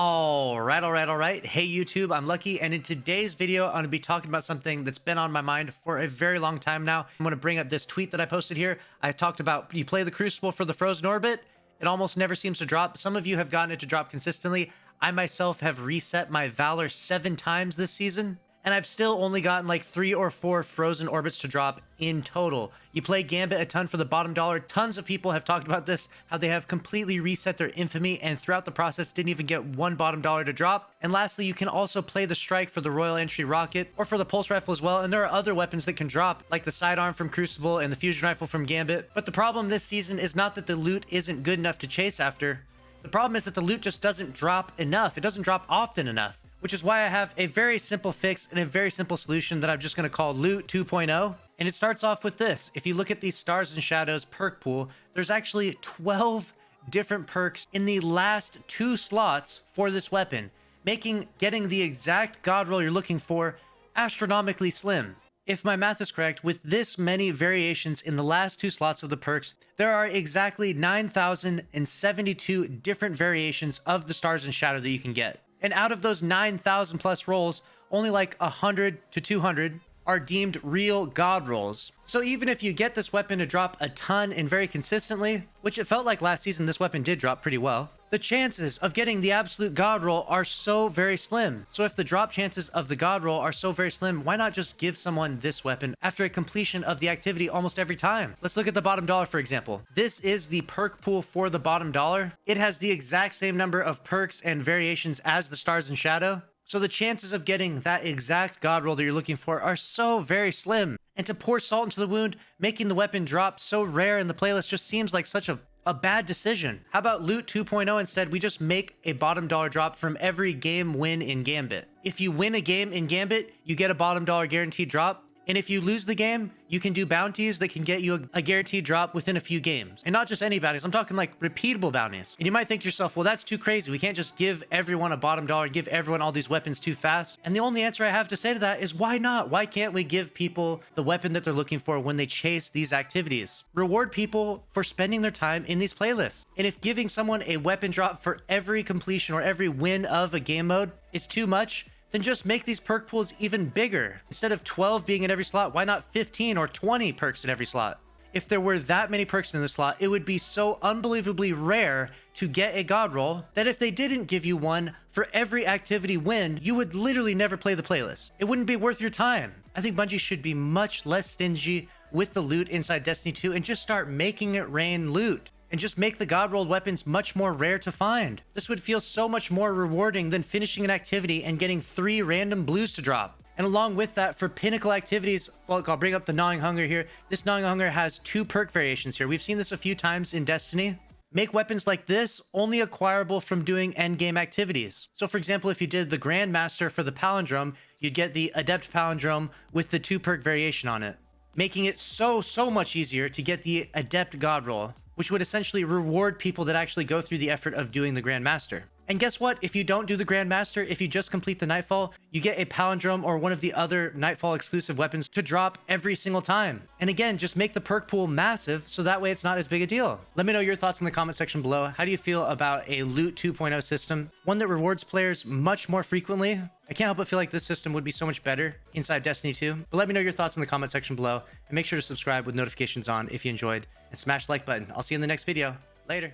All right. Hey YouTube, I'm Lucky, and in today's video, I'm going to be talking about something that's been on my mind for a very long time now. I'm going to bring up this tweet that I posted here. I talked about you play the Crucible for the frozen orbit. It almost never seems to drop. Some of you have gotten it to drop consistently. I myself have reset my Valor 7 times this season, and I've still only gotten like 3 or 4 frozen orbits to drop in total. You play Gambit a ton for the bottom dollar. Tons of people have talked about this, how they have completely reset their infamy and throughout the process didn't even get 1 bottom dollar to drop. And lastly, you can also play the Strike for the Royal Entry Rocket or for the Pulse Rifle as well. And there are other weapons that can drop, like the Sidearm from Crucible and the Fusion Rifle from Gambit. But the problem this season is not that the loot isn't good enough to chase after. The problem is that the loot just doesn't drop enough. It doesn't drop often enough, which is why I have a very simple fix and a very simple solution that I'm just going to call Loot 2.0. And it starts off with this. If you look at these Stars and Shadows perk pool, there's actually 12 different perks in the last 2 slots for this weapon, making getting the exact god roll you're looking for astronomically slim. If my math is correct, with this many variations in the last 2 slots of the perks, there are exactly 9,072 different variations of the Stars and Shadow that you can get. And out of those 9,000 plus rolls, only like 100 to 200 are deemed real god rolls. So even if you get this weapon to drop a ton and very consistently, which it felt like last season this weapon did drop pretty well, the chances of getting the absolute god roll are so very slim. So if the drop chances of the god roll are so very slim, why not just give someone this weapon after a completion of the activity almost every time? Let's look at the bottom dollar, for example. This is the perk pool for the bottom dollar. It has the exact same number of perks and variations as the Stars and Shadow. So the chances of getting that exact god roll that you're looking for are so very slim. And to pour salt into the wound, making the weapon drop so rare in the playlist just seems like such a bad decision. How about Loot 2.0 instead? We just make a bottom dollar drop from every game win in Gambit. If you win a game in Gambit, you get a bottom dollar guaranteed drop. And if you lose the game, you can do bounties that can get you a guaranteed drop within a few games. And not just any bounties, I'm talking like repeatable bounties. And you might think to yourself, well, that's too crazy. We can't just give everyone a bottom dollar, give everyone all these weapons too fast. And the only answer I have to say to that is why not? Why can't we give people the weapon that they're looking for when they chase these activities? Reward people for spending their time in these playlists. And if giving someone a weapon drop for every completion or every win of a game mode is too much, then just make these perk pools even bigger. Instead of 12 being in every slot, why not 15 or 20 perks in every slot? If there were that many perks in the slot, it would be so unbelievably rare to get a god roll that if they didn't give you one for every activity win, you would literally never play the playlist. It wouldn't be worth your time. I think Bungie should be much less stingy with the loot inside Destiny 2 and just start making it rain loot. And just make the god rolled weapons much more rare to find. This would feel so much more rewarding than finishing an activity and getting 3 random blues to drop. And along with that, for pinnacle activities, well, I'll bring up the Gnawing Hunger here. This Gnawing Hunger has 2 perk variations here. We've seen this a few times in Destiny. Make weapons like this only acquirable from doing endgame activities. So for example, if you did the Grandmaster for the Palindrome, you'd get the Adept Palindrome with the 2 perk variation on it, making it so much easier to get the Adept God roll, which would essentially reward people that actually go through the effort of doing the Grandmaster. And guess what? If you don't do the Grandmaster, if you just complete the Nightfall, you get a Palindrome or one of the other Nightfall exclusive weapons to drop every single time. And again, just make the perk pool massive so that way it's not as big a deal. Let me know your thoughts in the comment section below. How do you feel about a Loot 2.0 system? One that rewards players much more frequently? I can't help but feel like this system would be so much better inside Destiny 2. But let me know your thoughts in the comment section below. And make sure to subscribe with notifications on if you enjoyed. And smash the like button. I'll see you in the next video. Later.